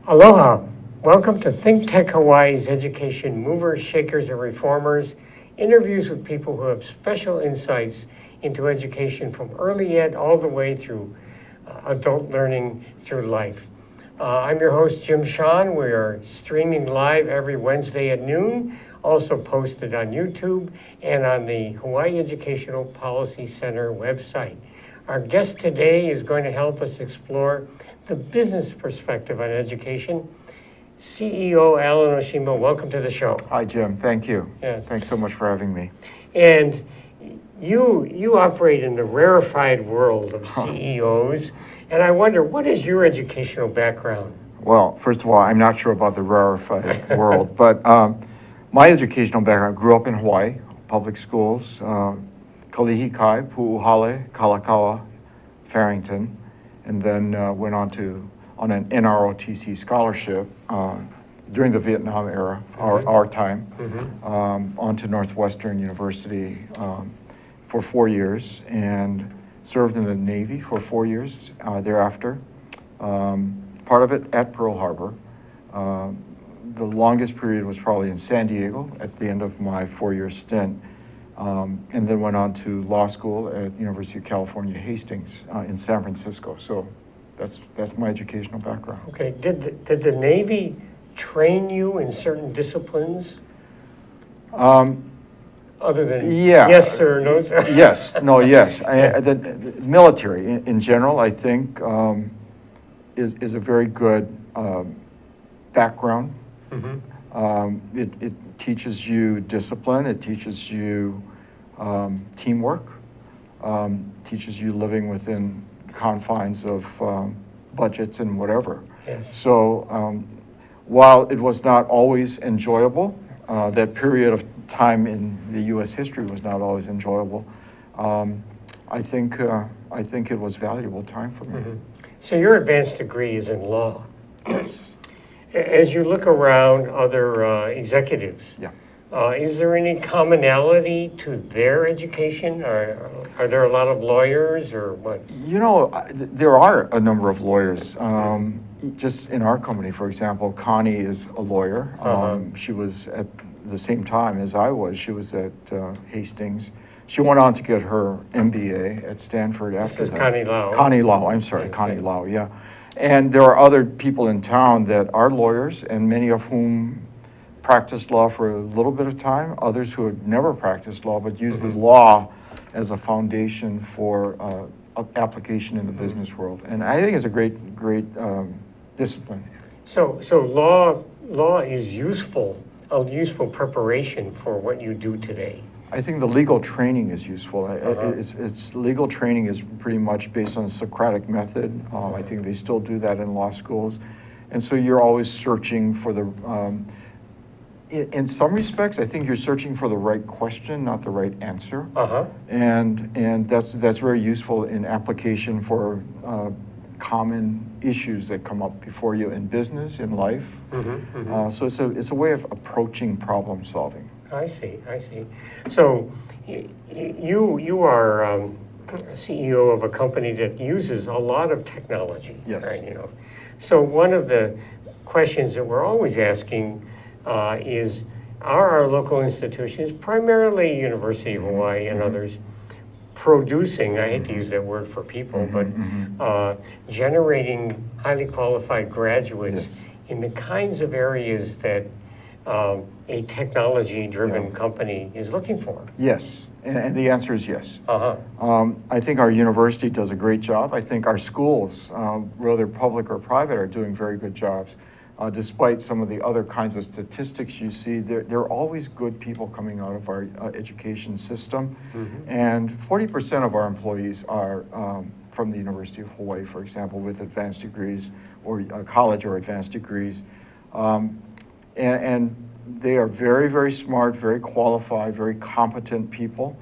Aloha. Welcome to ThinkTech Hawaii's Education Movers, Shakers, and Reformers, interviews with people who have special insights into education from early ed all the way through adult learning through life. I'm your host, Jim Shon. We are streaming live every Wednesday at noon, also posted on YouTube and on the Hawaii Educational Policy Center website. Our guest today is going to help us explore the business perspective on education. CEO Alan Oshima, welcome to the show. Hi, Jim. Thank you. Yes. Thanks so much for having me. And you operate in the rarefied world of CEOs, and I wonder, what is your educational background? Well, first of all, I'm not sure about the rarefied world, but my educational background, grew up in Hawaii, public schools, Kalihikai, Pu'uhale, Kalakaua, Farrington, and then went on an NROTC scholarship during the Vietnam era, our time, on to Northwestern University for 4 years, and served in the Navy for 4 years thereafter. Part of it at Pearl Harbor. The longest period was probably in San Diego at the end of my 4-year stint, and then went on to law school at University of California, Hastings in San Francisco. So that's my educational background. Okay, did the Navy train you in certain disciplines? Other than yes sir, no sir? Yes, no, yes. The military in general, I think, is a very good background. It teaches you discipline, it teaches you teamwork, teaches you living within confines of budgets and whatever. Yes. So while it was not always enjoyable, that period of time in the U.S. history was not always enjoyable, I think it was valuable time for me. So your advanced degree is in law. Yes. As you look around other executives, Yeah. Is there any commonality to their education? Are there a lot of lawyers or what? You know, there are a number of lawyers. Just in our company, for example, Connie is a lawyer. She was at the same time as I was. She was at Hastings. She went on to get her MBA at Stanford after that. This is Connie Lau. Connie Lau, I'm sorry, Connie Lau, yeah. And there are other people in town that are lawyers, and many of whom practiced law for a little bit of time, others who had never practiced law but used the law as a foundation for application in the business world. And I think it's a great discipline. So law is useful, a useful preparation for what you do today. I think the legal training is useful. It's legal training is pretty much based on the Socratic method. I think they still do that in law schools. And so you're always searching for the, in some respects, I think you're searching for the right question, not the right answer. And that's very useful in application for common issues that come up before you in business, in life. So it's a way of approaching problem solving. I see. So you are CEO of a company that uses a lot of technology, yes. Right? You know, so one of the questions that we're always asking is, are our local institutions, primarily University of Hawaii and others, producing, I hate to use that word for people, but generating highly qualified graduates in the kinds of areas that a technology-driven company is looking for? Yes, and the answer is yes. I think our university does a great job. I think our schools, whether public or private, are doing very good jobs. Despite some of the other kinds of statistics you see, there are always good people coming out of our education system. And 40% of our employees are from the University of Hawaii, for example, with advanced degrees or college or advanced degrees. And they are very, very smart, very qualified, very competent people.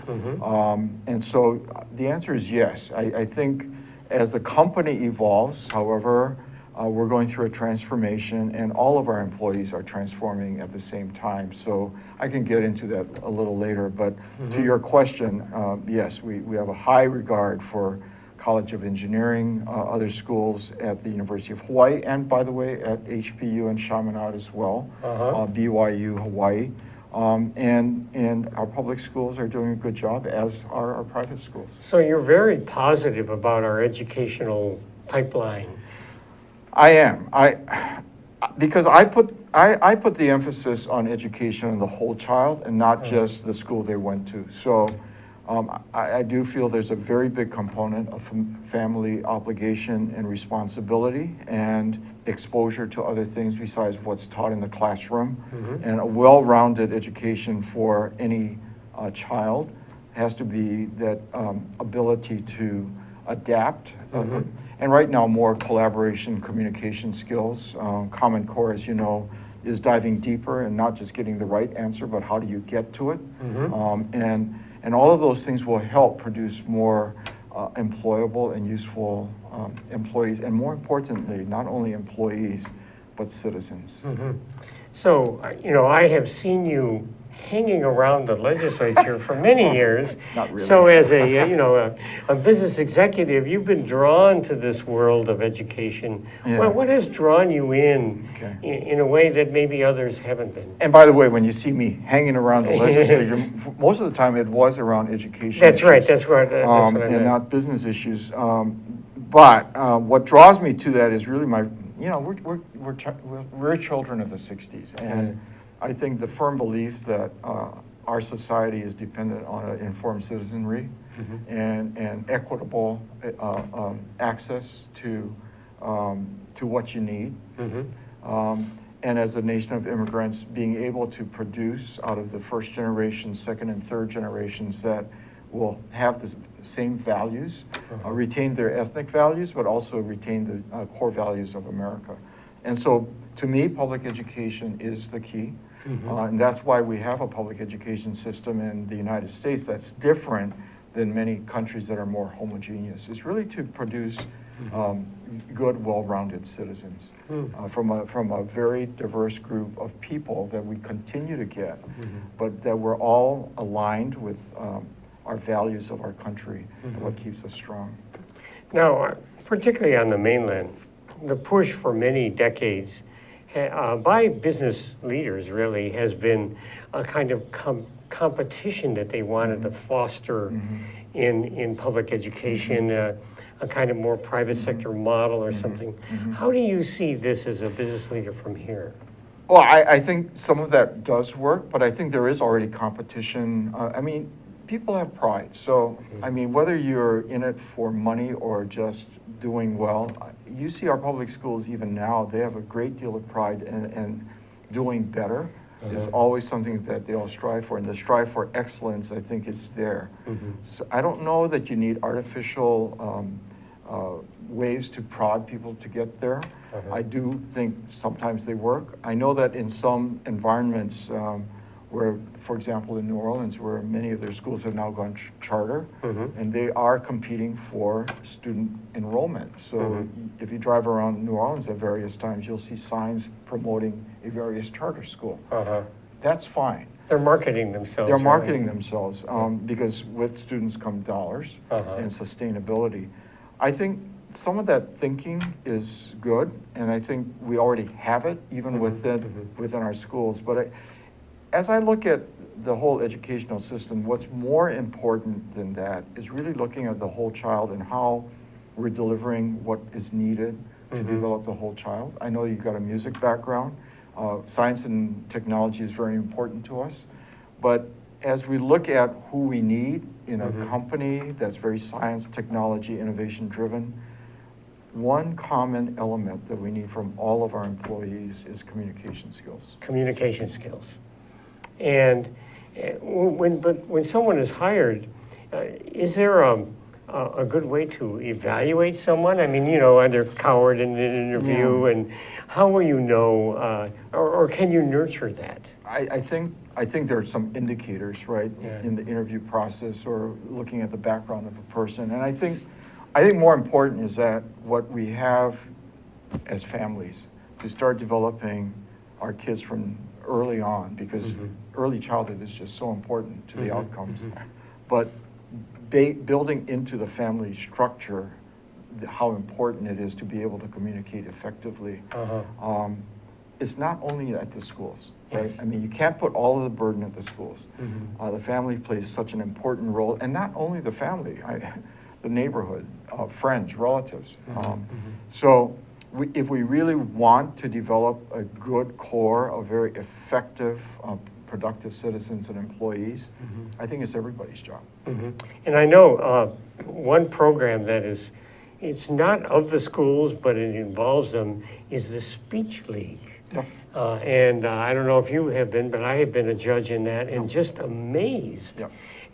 And so the answer is yes. I think as the company evolves, however, we're going through a transformation, and all of our employees are transforming at the same time. So I can get into that a little later, but to your question, yes, we have a high regard for College of Engineering, other schools at the University of Hawaii, and by the way, at HPU and Chaminade as well, BYU Hawaii. And our public schools are doing a good job, as are our private schools. So you're very positive about our educational pipeline. I am. Because I put the emphasis on education on the whole child and not just the school they went to. So I do feel there's a very big component of family obligation and responsibility and exposure to other things besides what's taught in the classroom. And a well-rounded education for any child has to be that ability to adapt. And right now, more collaboration, communication skills. Common Core, as you know, is diving deeper and not just getting the right answer, but how do you get to it? And all of those things will help produce more employable and useful employees, and more importantly, not only employees, but citizens. So, I have seen you hanging around the legislature for many years. Not really. So as a business executive, you've been drawn to this world of education. Yeah. Well, what has drawn you in, Okay. in a way that maybe others haven't been? And by the way, when you see me hanging around the legislature, most of the time it was around education That's issues. right, that's what I And meant. not business issues. But what draws me to that is really we're children of the 60s. And I think the firm belief that our society is dependent on an informed citizenry and equitable access to what you need. And as a nation of immigrants, being able to produce out of the first generation, second and third generations that will have the same values, retain their ethnic values, but also retain the core values of America. And so, to me, public education is the key. And that's why we have a public education system in the United States that's different than many countries that are more homogeneous. It's really to produce good, well-rounded citizens from a very diverse group of people that we continue to get, but that we're all aligned with our values of our country and what keeps us strong. Now, particularly on the mainland, the push for many decades by business leaders really has been a kind of competition that they wanted to foster in public education, a kind of more private sector model or something. How do you see this as a business leader from here? Well, I think some of that does work, but I think there is already competition. I mean, people have pride. So, I mean, whether you're in it for money or just doing well, you see our public schools even now, they have a great deal of pride and doing better is always something that they all strive for. And the strive for excellence, I think, is there. So I don't know that you need artificial ways to prod people to get there. I do think sometimes they work. I know that in some environments where, for example, in New Orleans, where many of their schools have now gone charter, and they are competing for student enrollment. So if you drive around New Orleans at various times, you'll see signs promoting a various charter school. That's fine. They're marketing themselves. They're marketing themselves because with students come dollars and sustainability. I think some of that thinking is good, and I think we already have it even within our schools. But as I look at the whole educational system, what's more important than that is really looking at the whole child and how we're delivering what is needed to develop the whole child. I know you've got a music background. Science and technology is very important to us. But as we look at who we need in a company that's very science, technology, innovation driven, one common element that we need from all of our employees is communication skills. Communication skills. And when someone is hired, is there a good way to evaluate someone? I mean, are they coward in an interview, and how will you know, or can you nurture that? I think there are some indicators, right, in the interview process or looking at the background of a person. And I think more important is that what we have as families to start developing our kids from early on, because early childhood is just so important to the outcomes. But building into the family structure how important it is to be able to communicate effectively. It's not only at the schools, right? Yes. I mean, you can't put all of the burden at the schools. The family plays such an important role, and not only the family, the neighborhood, friends, relatives. So if we really want to develop a good core of very effective, productive citizens and employees, I think it's everybody's job. And I know one program that is, it's not of the schools, but it involves them, is the Speech League. Yep. And I don't know if you have been, but I have been a judge in that, and just amazed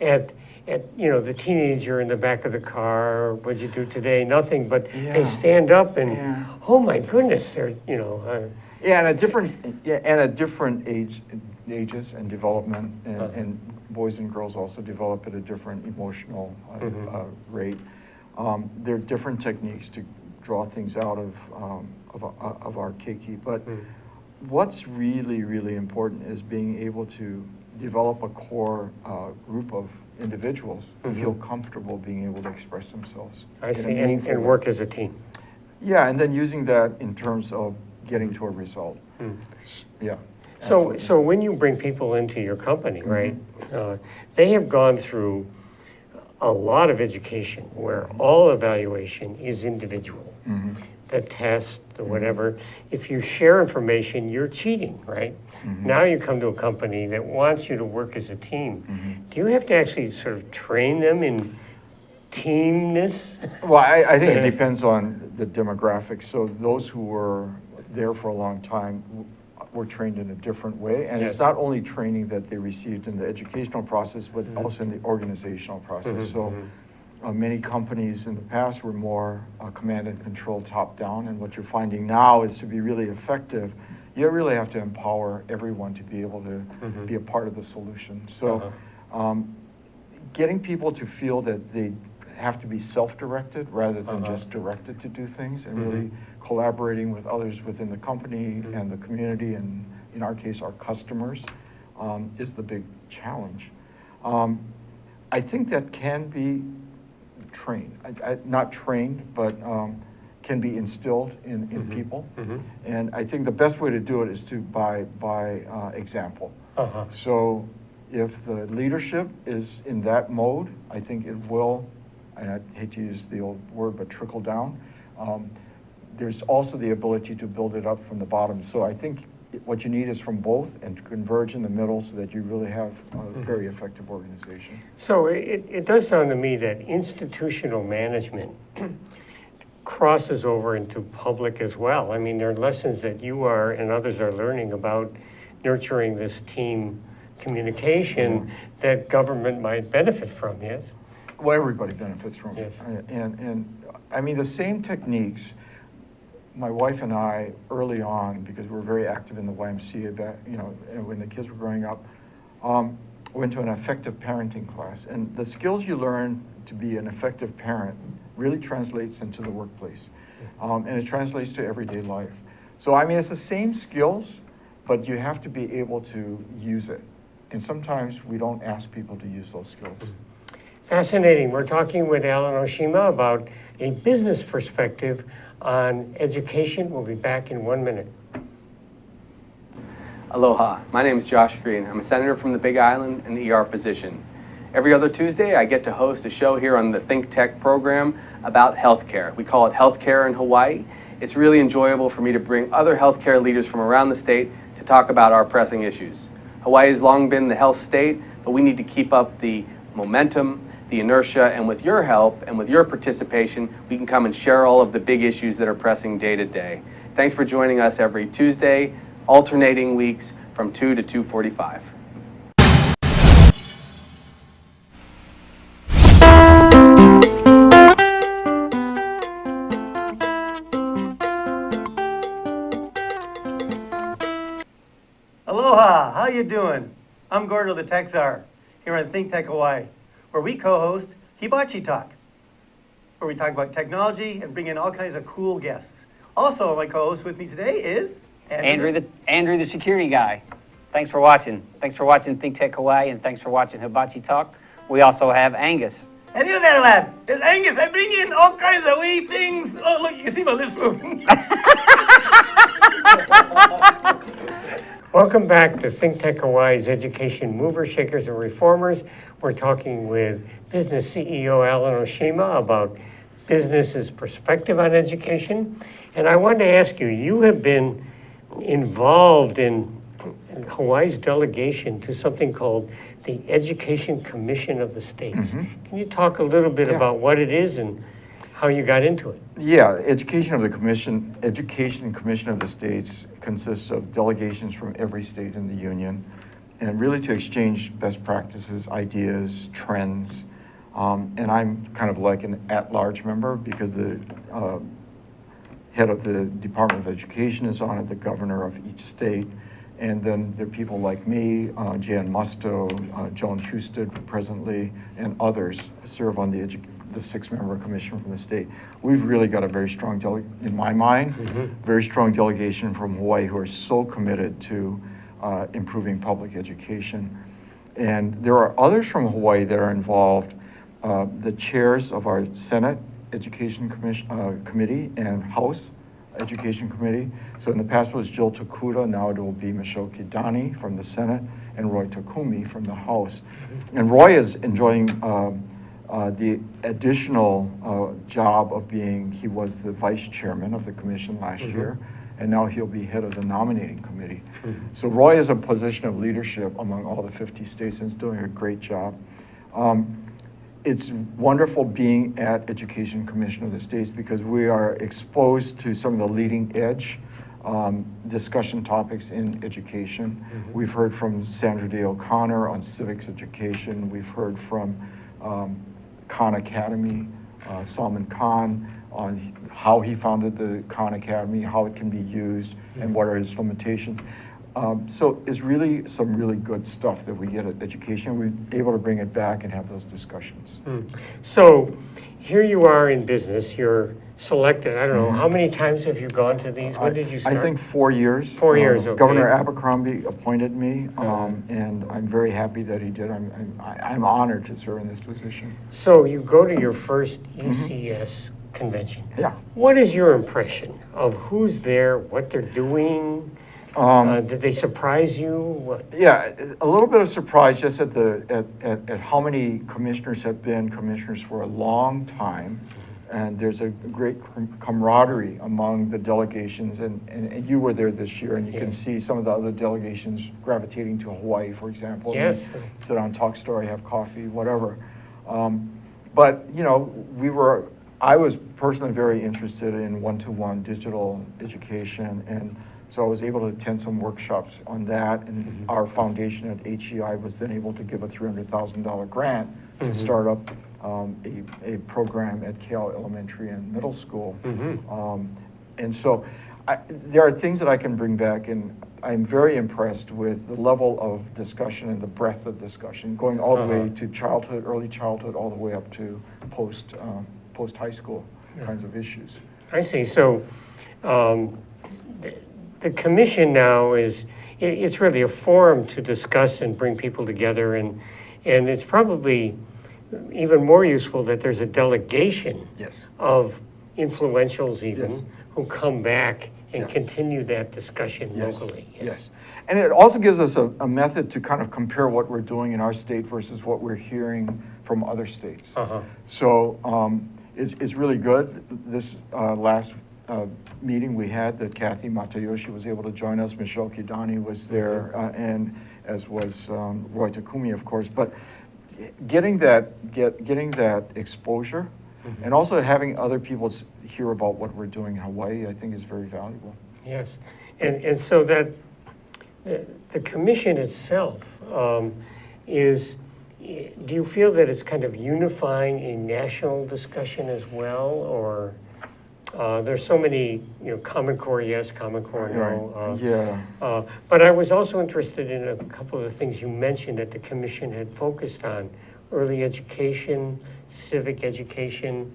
at the teenager in the back of the car. What'd you do today? Nothing. But they stand up and oh my goodness, they're and at different ages and development, and boys and girls also develop at a different emotional rate. There are different techniques to draw things out of our keiki, but what's really, really important is being able to develop a core group of individuals who feel comfortable being able to express themselves. I see, and work as a team. Yeah, and then using that in terms of getting to a result. Yeah. So when you bring people into your company, right, they have gone through a lot of education where all evaluation is individual. The test, the whatever. If you share information, you're cheating, right? Now you come to a company that wants you to work as a team. Do you have to actually sort of train them in teamness? Well, I think it depends on the demographics. So those who were there for a long time were trained in a different way. And it's not only training that they received in the educational process, but also in the organizational process. So many companies in the past were more command and control top down. And what you're finding now is to be really effective, you really have to empower everyone to be able to be a part of the solution. So getting people to feel that they have to be self-directed rather than just directed to do things, and really collaborating with others within the company and the community, and in our case, our customers, is the big challenge. I think that can be trained, not trained, but can be instilled in people. And I think the best way to do it is to by example. So if the leadership is in that mode, I think it will, and I hate to use the old word, but trickle down. There's also the ability to build it up from the bottom. So I think what you need is from both, and to converge in the middle so that you really have a very effective organization. So it does sound to me that institutional management crosses over into public as well. I mean, there are lessons that you are and others are learning about nurturing this team communication that government might benefit from, yes? Well, everybody benefits from it. Yes. And I mean, the same techniques, my wife and I, early on, because we were very active in the YMCA back, when the kids were growing up, went to an effective parenting class. And the skills you learn to be an effective parent really translates into the workplace. And it translates to everyday life. So, I mean, it's the same skills, but you have to be able to use it. And sometimes we don't ask people to use those skills. Fascinating. We're talking with Alan Oshima about a business perspective on education. We'll be back in 1 minute. Aloha, my name is Josh Green. I'm a senator from the Big Island and ER physician. Every other Tuesday, I get to host a show here on the ThinkTech program about healthcare. We call it Healthcare in Hawaii. It's really enjoyable for me to bring other healthcare leaders from around the state to talk about our pressing issues. Hawaii has long been the health state, but we need to keep up the momentum, the inertia, and with your help and with your participation, we can come and share all of the big issues that are pressing day to day. Thanks for joining us every Tuesday, alternating weeks from 2 to 2:45. Aloha, how you doing? I'm Gordo the Tech Czar here on ThinkTech Hawaii, where we co-host Hibachi Talk, where we talk about technology and bring in all kinds of cool guests. Also, my co-host with me today is Andrew the security guy. Thanks for watching. Thanks for watching ThinkTech Hawaii, and thanks for watching Hibachi Talk. We also have Angus. And you there, lad. It's Angus. I bring in all kinds of wee things. Oh, look, you see my lips moving. Welcome back to ThinkTech Hawaii's Education Movers, Shakers, and Reformers. We're talking with business CEO Alan Oshima about business's perspective on education. And I wanted to ask you, you have been involved in Hawaii's delegation to something called the Education Commission of the States. Can you talk a little bit about what it is and how you got into it? Yeah, Education Commission of the States consists of delegations from every state in the union, and really to exchange best practices, ideas, trends. And I'm kind of like an at-large member because the head of the Department of Education is on it, the governor of each state, and then there are people like me, Jan Musto, Joan Husted presently, and others serve on the 6-member commission from the state. We've really got a very strong, in my mind, very strong delegation from Hawaii who are so committed to improving public education. And there are others from Hawaii that are involved, the chairs of our Senate Education Committee and House Education Committee. So in the past it was Jill Takuda, now it will be Michelle Kidani from the Senate and Roy Takumi from the House. And Roy is enjoying the additional job of he was the vice chairman of the commission last year, and now he'll be head of the nominating committee. So Roy is a position of leadership among all the 50 states and is doing a great job. It's wonderful being at Education Commission of the States because we are exposed to some of the leading edge discussion topics in education. We've heard from Sandra Day O'Connor on civics education. We've heard from Khan Academy, Salman Khan, on how he founded the Khan Academy, how it can be used, and what are its limitations. So it's really some really good stuff that we get at education. We're able to bring it back and have those discussions. So here you are in business, you're selected. I don't know, how many times have you gone to these? When did you start? I think 4 years. 4 years, okay. Governor Abercrombie appointed me, and I'm very happy that he did. I'm honored to serve in this position. So you go to your first ECS convention. Yeah. What is your impression of who's there, what they're doing? Did they surprise you? What? Yeah, a little bit of surprise just at how many commissioners have been commissioners for a long time. And there's a great camaraderie among the delegations, and you were there this year, and you can see some of the other delegations gravitating to Hawaii, for example. Yes. Sit down, talk story, have coffee, whatever. But, you know, I was personally very interested in one-to-one digital education, and so I was able to attend some workshops on that, and our foundation at HEI was then able to give a $300,000 grant to start up a program at Cal Elementary and Middle School. And so there are things that I can bring back, and I'm very impressed with the level of discussion and the breadth of discussion, going all the way to childhood, early childhood, all the way up to post-high school kinds of issues. I see. So the commission now it's really a forum to discuss and bring people together, and it's probably even more useful that there's a delegation of influentials even who come back and continue that discussion locally. Yes. And it also gives us a method to kind of compare what we're doing in our state versus what we're hearing from other states. So it's really good. This last meeting we had that Kathy Matayoshi was able to join us, Michelle Kidani was there, and as was Roy Takumi, of course. But getting that exposure, and also having other people hear about what we're doing in Hawaii, I think is very valuable. Yes, and so that the commission itself is. Do you feel that it's kind of unifying a national discussion as well, or there's so many, Common Core yes, Common Core no. But I was also interested in a couple of the things you mentioned that the commission had focused on: early education, civic education.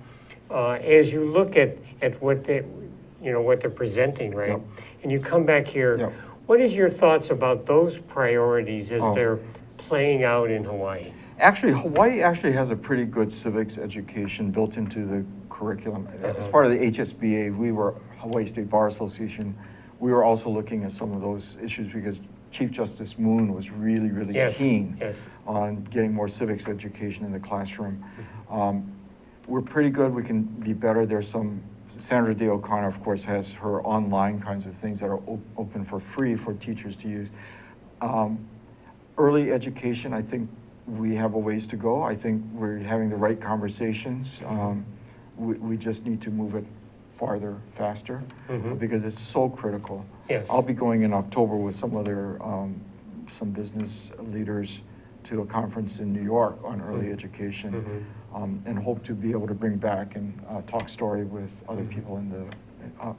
As you look at what they're presenting, right? And you come back here. What is your thoughts about those priorities as they're playing out in Hawaii? Actually, Hawaii actually has a pretty good civics education built into the curriculum. As part of the HSBA, Hawaii State Bar Association, we were also looking at some of those issues because Chief Justice Moon was really, really keen on getting more civics education in the classroom. We're pretty good. We can be better. There's some, Sandra Day O'Connor, of course, has her online kinds of things that are open for free for teachers to use. Early education, I think we have a ways to go. I think we're having the right conversations. We just need to move it farther, faster, because it's so critical. Yes. I'll be going in October with some other, some business leaders to a conference in New York on early education, and hope to be able to bring back and talk story with other people in the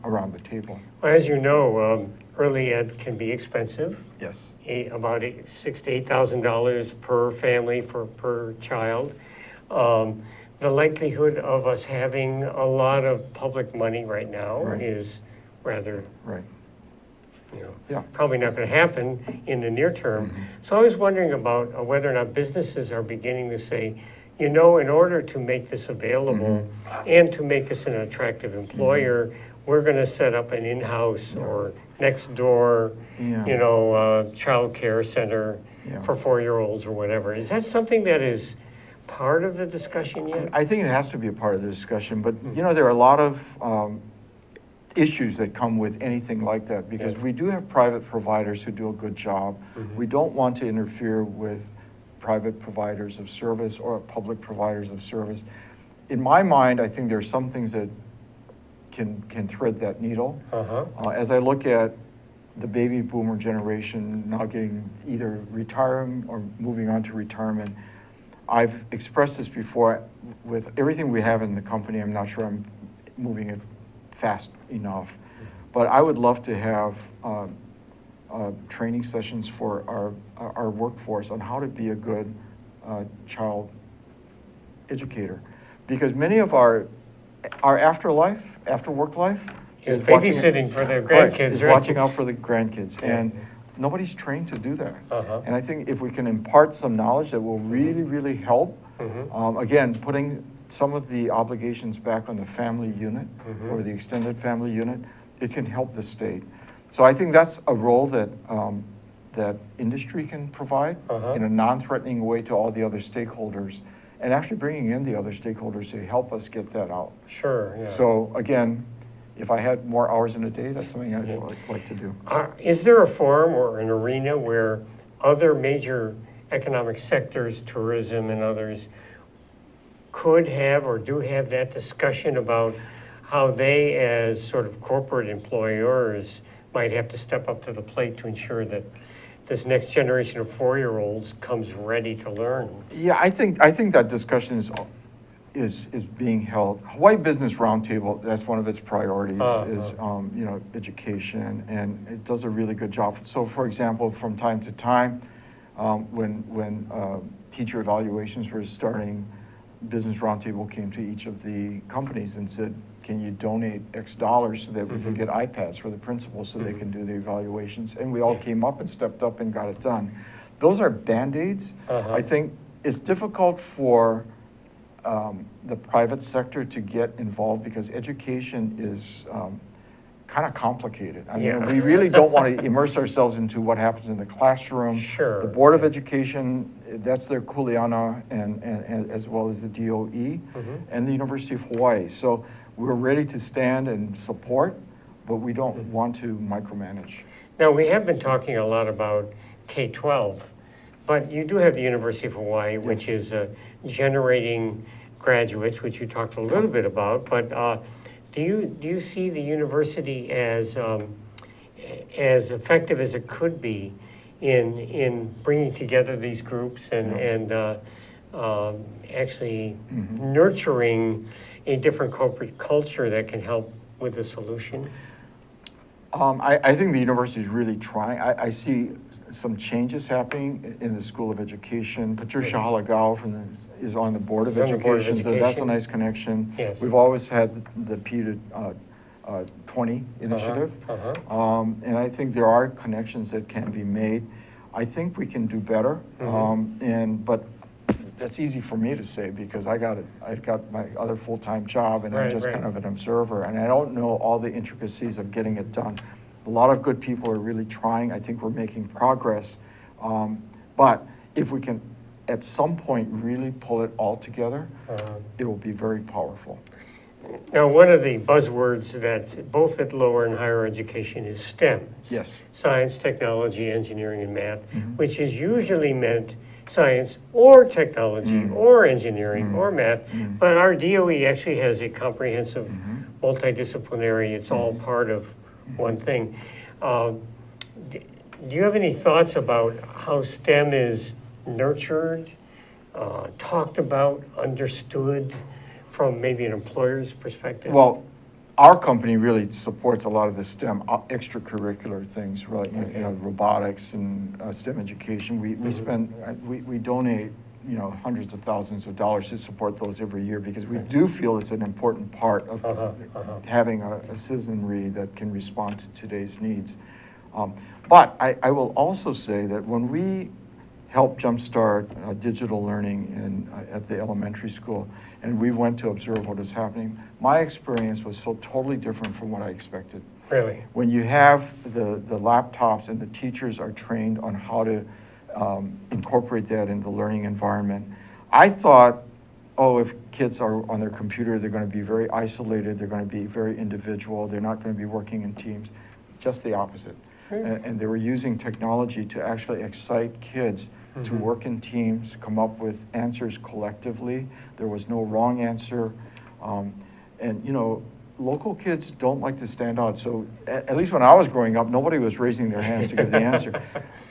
around the table. Well, as you know, early ed can be expensive. Yes. About $6,000 to $8,000 per family per child. The likelihood of us having a lot of public money right now is rather, probably not going to happen in the near term. So I was wondering about whether or not businesses are beginning to say, you know, in order to make this available and to make us an attractive employer, we're going to set up an in-house or next door, you know, child care center for 4-year-olds or whatever. Is that something that is part of the discussion yet? I think it has to be a part of the discussion, but you know, there are a lot of issues that come with anything like that because we do have private providers who do a good job. We don't want to interfere with private providers of service or public providers of service. In my mind, I think there are some things that can thread that needle. As I look at the baby boomer generation now getting either retiring or moving on to retirement, I've expressed this before, with everything we have in the company, I'm not sure I'm moving it fast enough, but I would love to have training sessions for our workforce on how to be a good child educator. Because many of our afterlife, after work life, is babysitting for their grandkids, is watching out for the grandkids. And nobody's trained to do that. And I think if we can impart some knowledge that will really, really help, again, putting some of the obligations back on the family unit or the extended family unit, it can help the state. So I think that's a role that that industry can provide in a non-threatening way to all the other stakeholders, and actually bringing in the other stakeholders to help us get that out. Sure, yeah. So again, if I had more hours in a day, that's something I'd like to do. Is there a forum or an arena where other major economic sectors, tourism and others, could have or do have that discussion about how they, as sort of corporate employers, might have to step up to the plate to ensure that this next generation of 4-year-olds comes ready to learn? Yeah, I think that discussion is being held. Hawaii Business Roundtable, that's one of its priorities, is you know, education, and it does a really good job. So, for example, from time to time, when teacher evaluations were starting, Business Roundtable came to each of the companies and said, can you donate X dollars so that we can get iPads for the principals so they can do the evaluations? And we all came up and stepped up and got it done. Those are Band-Aids. I think it's difficult for the private sector to get involved because education is kind of complicated. I mean, we really don't want to immerse ourselves into what happens in the classroom. Sure. The Board of Education, that's their kuleana, and as well as the DOE, and the University of Hawaii. So we're ready to stand and support, but we don't want to micromanage. Now, we have been talking a lot about K-12, but you do have the University of Hawaii, which is generating graduates, which you talked a little bit about, but do you see the university as effective as it could be in bringing together these groups and actually nurturing a different corporate culture that can help with the solution? I think the university is really trying. I see some changes happening in the School of Education. Patricia Halagao is on the Board of Education, so that's a nice connection. Yes. We've always had the P to 20 initiative, and I think there are connections that can be made. I think we can do better, but that's easy for me to say because I've got my other full-time job and I'm Right, just right. kind of an observer and I don't know all the intricacies of getting it done. A lot of good people are really trying. I think we're making progress. But if we can, at some point, really pull it all together, it will be very powerful. Now, one of the buzzwords that both at lower and higher education is STEM. Yes. Science, technology, engineering, and math, Mhm. which is usually meant science or technology or engineering or math. But our DOE actually has a comprehensive, multidisciplinary, it's all part of one thing. Do you have any thoughts about how STEM is nurtured, talked about, understood from maybe an employer's perspective? Well, our company really supports a lot of the STEM extracurricular things, right? You know, robotics and STEM education. We spend, we donate, you know, hundreds of thousands of dollars to support those every year because we do feel it's an important part of having a citizenry that can respond to today's needs. But I will also say that when we help jumpstart digital learning at the elementary school, and we went to observe what is happening, my experience was so totally different from what I expected. Really? When you have the laptops and the teachers are trained on how to incorporate that in the learning environment, I thought, oh, if kids are on their computer, they're going to be very isolated, they're going to be very individual, they're not going to be working in teams. Just the opposite. And they were using technology to actually excite kids to work in teams, come up with answers collectively. There was no wrong answer. And, you know, local kids don't like to stand out. So at least when I was growing up, nobody was raising their hands to give the answer.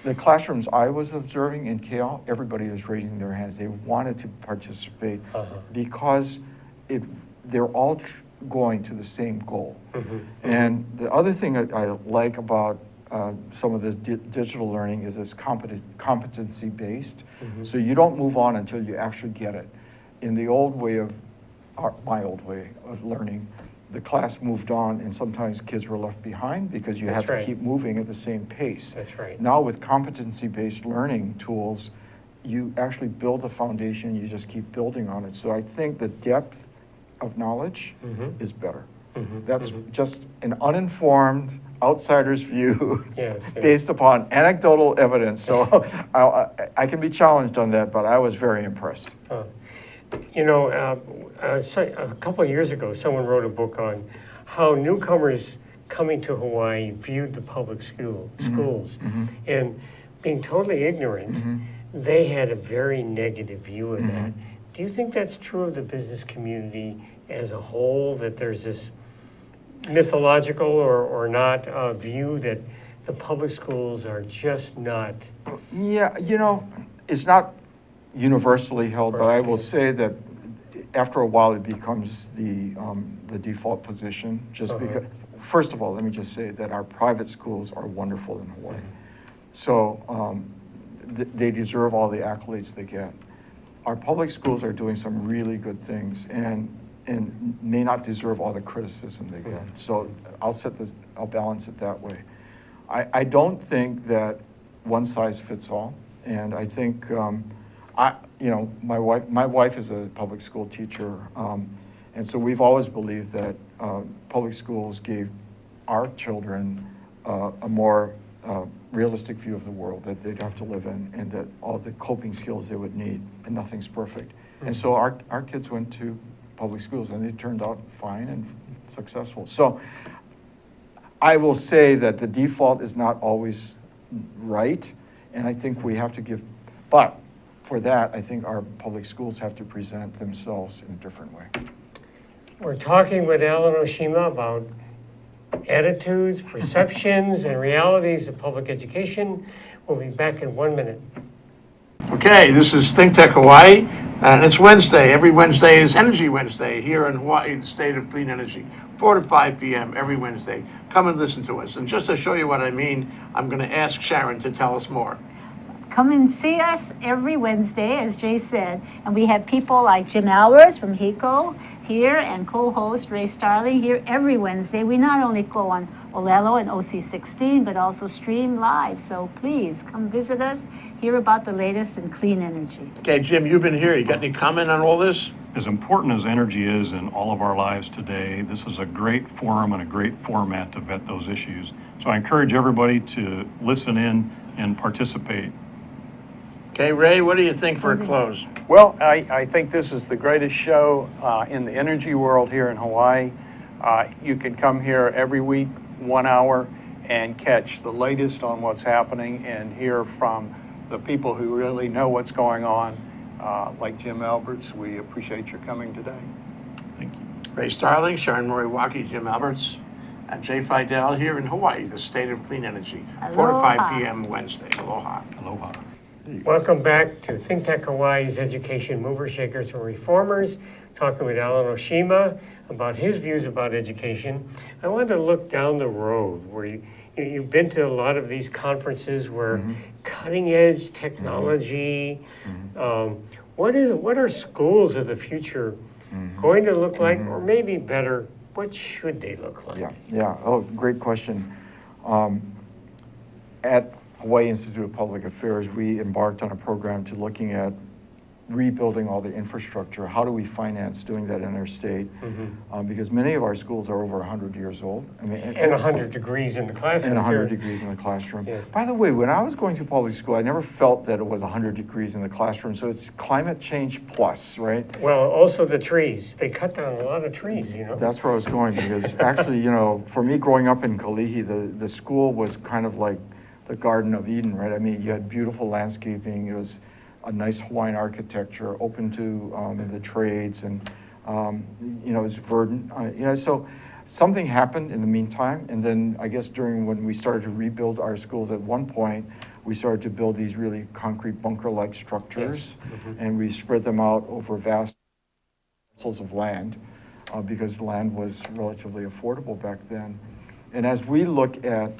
The classrooms I was observing in KL, everybody was raising their hands. They wanted to participate because they're all going to the same goal. And the other thing that I like about some of the digital learning is it's competency-based. So you don't move on until you actually get it. In the old way of, my old way of learning, the class moved on and sometimes kids were left behind because you had to keep moving at the same pace. That's right. Now with competency-based learning tools, you actually build a foundation, you just keep building on it. So I think the depth of knowledge is better. That's just an uninformed outsider's view based upon anecdotal evidence. So I can be challenged on that, but I was very impressed. You know, a couple of years ago, someone wrote a book on how newcomers coming to Hawaii viewed the public schools. And being totally ignorant, they had a very negative view of that. Do you think that's true of the business community as a whole, that there's this mythological or not view that the public schools are just not? Yeah, you know, it's not universally held, but I will say that after a while it becomes the default position. Just because, first of all, let me just say that our private schools are wonderful in Hawaii, so they deserve all the accolades they get. Our public schools are doing some really good things and may not deserve all the criticism they get. So I'll balance it that way. I don't think that one size fits all, and I think you know, my wife is a public school teacher, and so we've always believed that public schools gave our children a more realistic view of the world that they'd have to live in, and that all the coping skills they would need, and nothing's perfect. And so our kids went to public schools and they turned out fine and successful. So I will say that the default is not always right, and I think we have to give, but for that, I think our public schools have to present themselves in a different way. We're talking with Alan Oshima about attitudes, perceptions, and realities of public education. We'll be back in 1 minute. Okay, this is ThinkTech Hawaii, and it's Wednesday. Every Wednesday is Energy Wednesday here in Hawaii, the state of clean energy. 4 to 5 p.m. every Wednesday. Come and listen to us. And just to show you what I mean, I'm going to ask Sharon to tell us more. Come and see us every Wednesday, as Jay said. And we have people like Jim Albers from HECO, here and co-host Ray Starling here every Wednesday. We not only go on Olelo and OC16, but also stream live. So please come visit us, hear about the latest in clean energy. Okay, Jim, you've been here. You got any comment on all this? As important as energy is in all of our lives today, this is a great forum and a great format to vet those issues. So I encourage everybody to listen in and participate. Okay, Ray, what do you think for a close? Well, I think this is the greatest show in the energy world here in Hawaii. You can come here every week, 1 hour, and catch the latest on what's happening and hear from the people who really know what's going on, like Jim Alberts. We appreciate your coming today. Thank you. Ray Starling, Sharon Moriwaki, Jim Alberts, and Jay Fidel here in Hawaii, the state of clean energy, 4 to 5 p.m. Wednesday. Aloha. Aloha. Welcome back to ThinkTech Hawaii's Education Movers, Shakers, and Reformers, talking with Alan Oshima about his views about education. I want to look down the road where you've been to a lot of these conferences where cutting edge technology, what are schools of the future going to look like, or maybe better, what should they look like? Yeah. Oh, great question. At Hawaii Institute of Public Affairs, we embarked on a program to looking at rebuilding all the infrastructure. How do we finance doing that in our state? Because many of our schools are over 100 years old. I mean, And 100 degrees in the classroom. and 100 too. degrees in the classroom. Yes. By the way, when I was going to public school, I never felt that it was 100 degrees in the classroom. So it's climate change plus, right? Well, also the trees. They cut down a lot of trees, you know? That's where I was going, because actually, for me growing up in Kalihi, the school was kind of like the Garden of Eden, right? I mean, you had beautiful landscaping. It was a nice Hawaiian architecture, open to the trades, and it was verdant. So something happened in the meantime, and then I guess when we started to rebuild our schools, at one point we started to build these really concrete bunker-like structures, and we spread them out over vast parcels of land because land was relatively affordable back then. And as we look at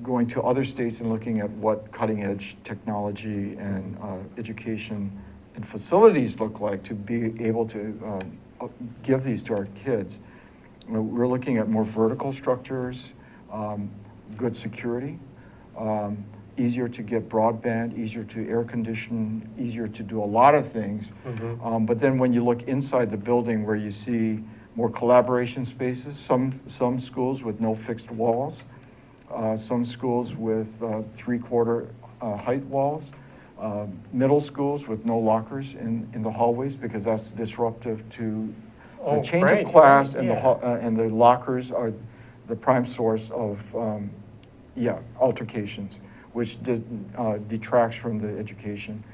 going to other states and looking at what cutting-edge technology and education and facilities look like to be able to give these to our kids, we're looking at more vertical structures, good security, easier to get broadband, easier to air condition, easier to do a lot of things. But then when you look inside the building, where you see more collaboration spaces, some schools with no fixed walls, some schools with 3/4 height walls, middle schools with no lockers in the hallways, because that's disruptive to the change right, of class, right, and the lockers are the prime source of altercations, which detracts from the education.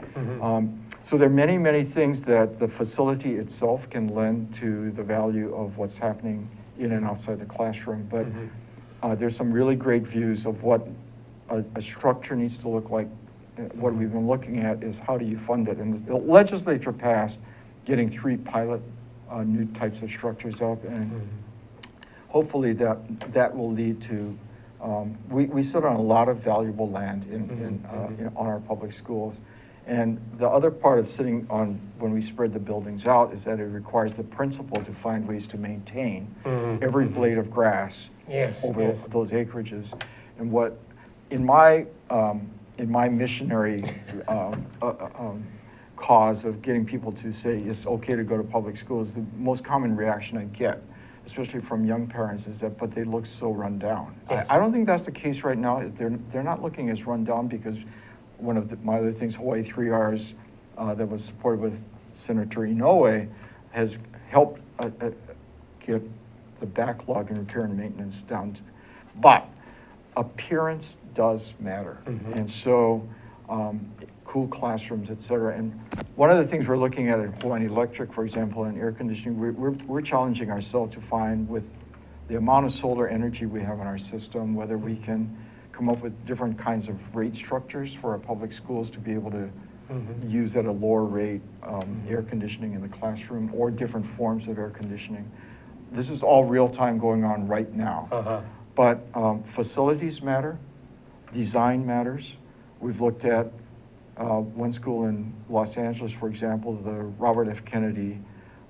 So there are many, many things that the facility itself can lend to the value of what's happening in and outside the classroom. But there's some really great views of what a structure needs to look like. What we've been looking at is how do you fund it? And the legislature passed getting 3 pilot new types of structures up, and hopefully that will lead to, we sit on a lot of valuable land on our public schools. And the other part of sitting on, when we spread the buildings out, is that it requires the principal to find ways to maintain every blade of grass over those acreages. And what, in my missionary cause of getting people to say it's okay to go to public schools, the most common reaction I get, especially from young parents, is that, but they look so run down. I don't think that's the case right now. They're not looking as run down, because one of my other things, Hawaii 3Rs, that was supported with Senator Inoue, has helped get the backlog in repair and maintenance down. But appearance does matter. And so cool classrooms, et cetera. And one of the things we're looking at Hawaiian Electric, for example, in air conditioning, we're challenging ourselves to find, with the amount of solar energy we have in our system, whether we can come up with different kinds of rate structures for our public schools to be able to use at a lower rate air conditioning in the classroom, or different forms of air conditioning. This is all real time going on right now. But facilities matter, design matters. We've looked at one school in Los Angeles, for example, the Robert F. Kennedy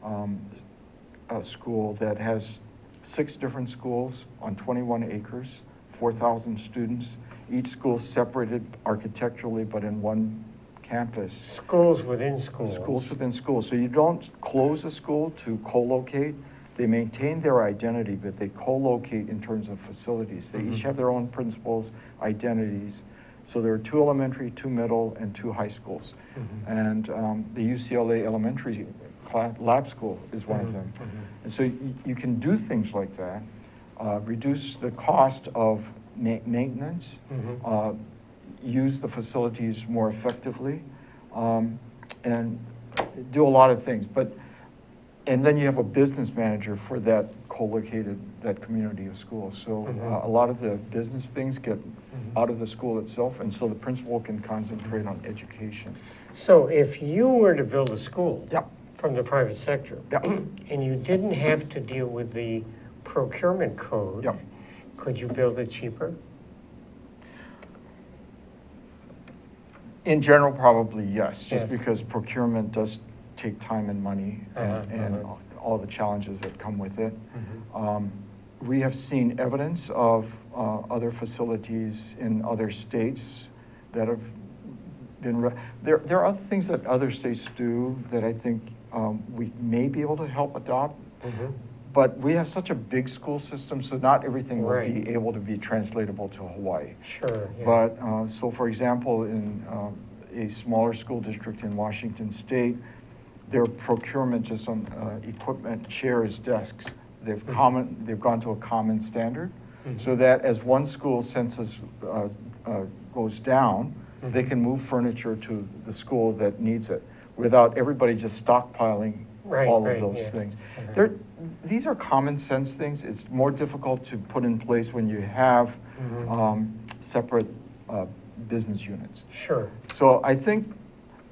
a school that has 6 different schools on 21 acres, 4,000 students. Each school separated architecturally, but in one campus. Schools within schools. Schools within schools. So you don't close a school to co-locate. They maintain their identity, but they co-locate in terms of facilities. They each have their own principals, identities. So there are 2 elementary, 2 middle, and 2 high schools. And the UCLA Elementary Lab School is one of them. And so you can do things like that, reduce the cost of maintenance, use the facilities more effectively, and do a lot of things. And then you have a business manager for that co-located, that community of schools. So a lot of the business things get out of the school itself, and so the principal can concentrate on education. So if you were to build a school Yep. from the private sector, Yep. and you didn't have to deal with the procurement code, Yep. could you build it cheaper? In general, probably yes, just Yes. because procurement does take time and money and all the challenges that come with it. We have seen evidence of other facilities in other states that have been, there are other things that other states do that I think we may be able to help adopt. But we have such a big school system, so not everything will Right. be able to be translatable to Hawaii. Sure. Yeah. But, so for example, in a smaller school district in Washington State, their procurement just on equipment, chairs, desks, they've gone to a common standard, so that as one school census goes down, they can move furniture to the school that needs it, without everybody just stockpiling Right, all right, of those yeah. things. These are common sense things. It's more difficult to put in place when you have separate business units. Sure. So I think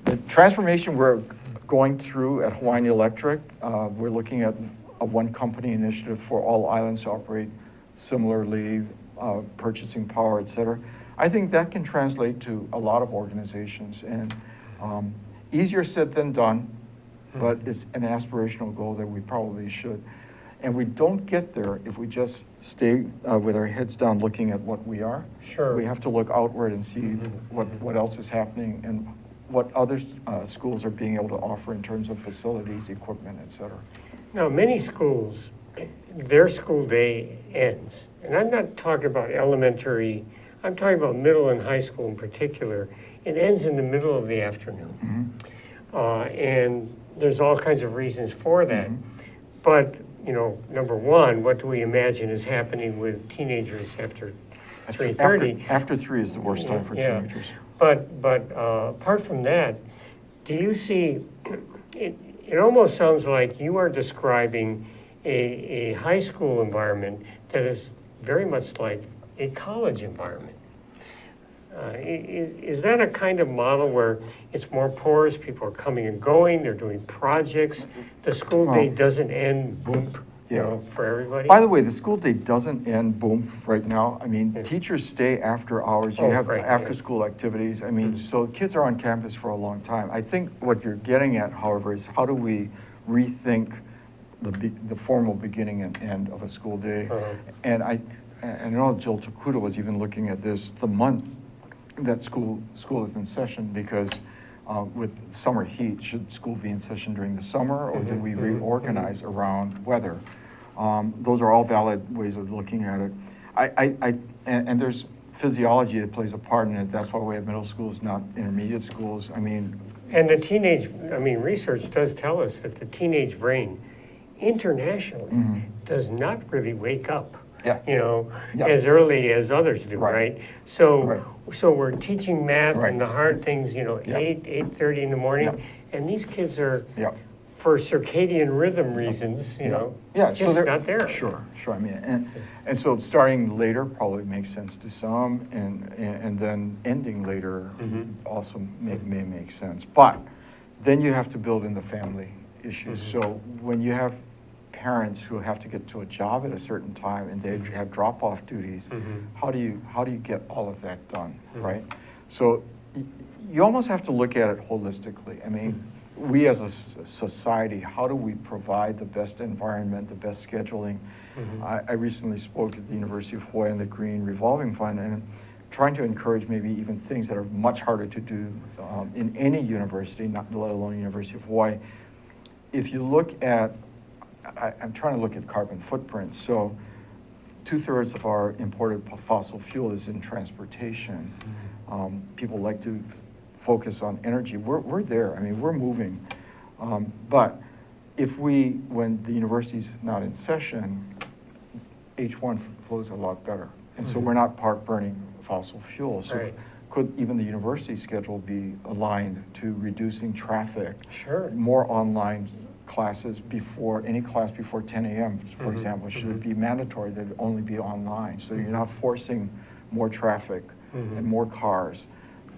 the transformation we're going through at Hawaiian Electric, we're looking at a one company initiative for all islands to operate similarly, purchasing power, et cetera. I think that can translate to a lot of organizations, and easier said than done, but it's an aspirational goal that we probably should. And we don't get there if we just stay with our heads down looking at what we are. Sure. We have to look outward and see what else is happening and what other schools are being able to offer in terms of facilities, equipment, et cetera. Now, many schools, their school day ends, and I'm not talking about elementary, I'm talking about middle and high school in particular. It ends in the middle of the afternoon. And there's all kinds of reasons for that. But, you know, number one, what do we imagine is happening with teenagers after 3:30? After 3 is the worst time for Yeah. teenagers. But apart from that, do you see, it almost sounds like you are describing a high school environment that is very much like a college environment. Is that a kind of model where it's more porous, people are coming and going, they're doing projects, the school day doesn't end, boom, you know, for everybody? By the way, the school day doesn't end, boom, right now. I mean, teachers stay after hours. You have right, after-school activities. I mean, so kids are on campus for a long time. I think what you're getting at, however, is how do we rethink the formal beginning and end of a school day? And I know Jill Takuda was even looking at this, the months that school is in session, because with summer heat, should school be in session during the summer, or do we reorganize around weather? Those are all valid ways of looking at it. And there's physiology that plays a part in it. That's why we have middle schools, not intermediate schools. I mean, And research does tell us that the teenage brain internationally does not really wake up, you know, as early as others do, right? So we're teaching math and the hard things, you know, 8:30 in the morning, and these kids are, for circadian rhythm reasons, you know, just so not there. Sure. I mean, and so starting later probably makes sense to some, and then ending later also may make sense. But then you have to build in the family issues. So when you have parents who have to get to a job at a certain time and they have drop-off duties, how do you get all of that done, right? So you almost have to look at it holistically. I mean, we as a society, how do we provide the best environment, the best scheduling? I recently spoke at the University of Hawaii on the Green Revolving Fund, and trying to encourage maybe even things that are much harder to do in any university, not let alone University of Hawaii. If you look at, I'm trying to look at carbon footprint. So 2/3 of our imported fossil fuel is in transportation. People like to focus on energy. We're there. I mean, we're moving. But if when the university's not in session, H1 flows a lot better. And so we're not park burning fossil fuel. So Right. could even the university schedule be aligned to reducing traffic? Sure. More online classes any class before 10 a.m., for example, should it be mandatory that it only be online? So you're not forcing more traffic and more cars.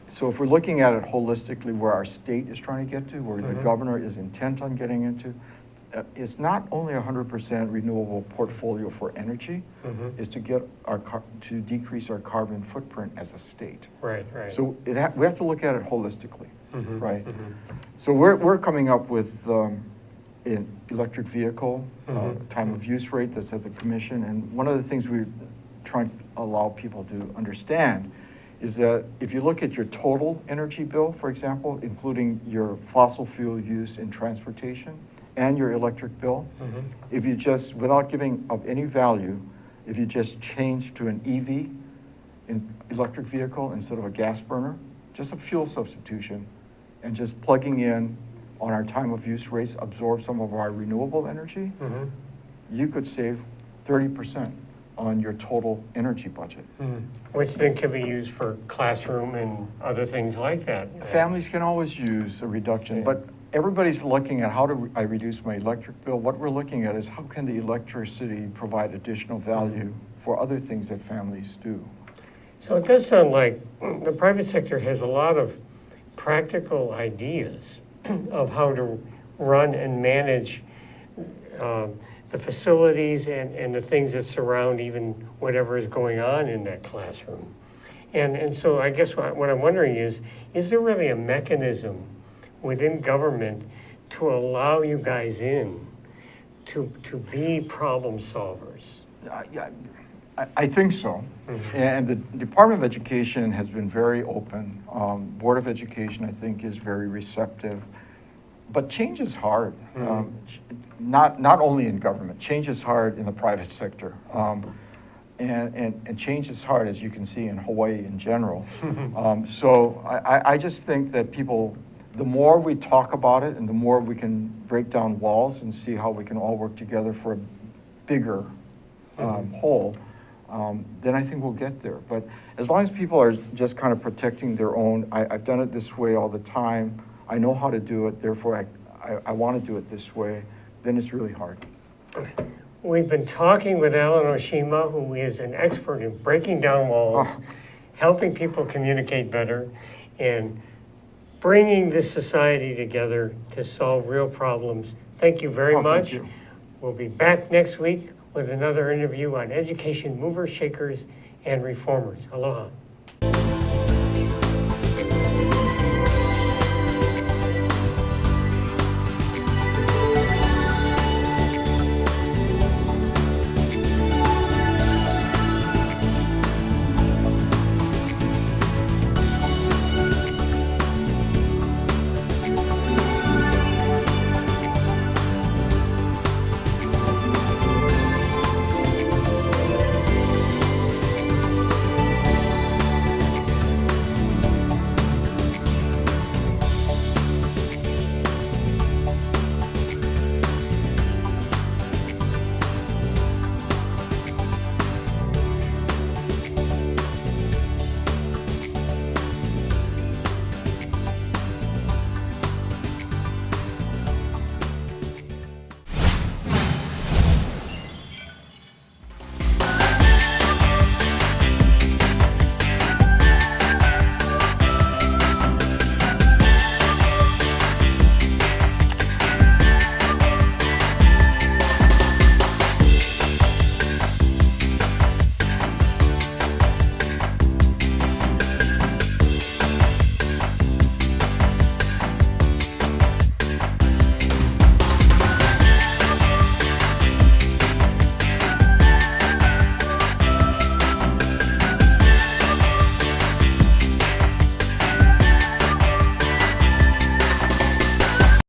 So if we're looking at it holistically, where our state is trying to get to, where the governor is intent on getting into, it's not only 100% renewable portfolio for energy, is to get to decrease our carbon footprint as a state. Right, right. So we have to look at it holistically, right? So we're coming up with an electric vehicle time of use rate that's at the commission, and one of the things we're trying to allow people to understand is that if you look at your total energy bill, for example, including your fossil fuel use in transportation and your electric bill, if you just, without giving up any value, if you just change to an EV, an electric vehicle instead of a gas burner, just a fuel substitution, and just plugging in on our time of use rates, absorb some of our renewable energy, you could save 30% on your total energy budget. Which then can be used for classroom and other things like that. Families can always use a reduction, but everybody's looking at how do I reduce my electric bill. What we're looking at is how can the electricity provide additional value for other things that families do. So it does sound like the private sector has a lot of practical ideas of how to run and manage the facilities and the things that surround even whatever is going on in that classroom. And so I guess what I'm wondering is there really a mechanism within government to allow you guys in to be problem solvers? I think so. And the Department of Education has been very open. Board of Education, I think, is very receptive. But change is hard. Not only in government, change is hard in the private sector. And change is hard, as you can see in Hawaii in general. So I just think that people, the more we talk about it and the more we can break down walls and see how we can all work together for a bigger whole, then I think we'll get there. But as long as people are just kind of protecting their own, I've done it this way all the time, I know how to do it, therefore I want to do it this way, then it's really hard. We've been talking with Alan Oshima, who is an expert in breaking down walls, helping people communicate better, and bringing this society together to solve real problems. Thank you very much. Thank you. We'll be back next week with another interview on education movers, shakers, and reformers. Aloha.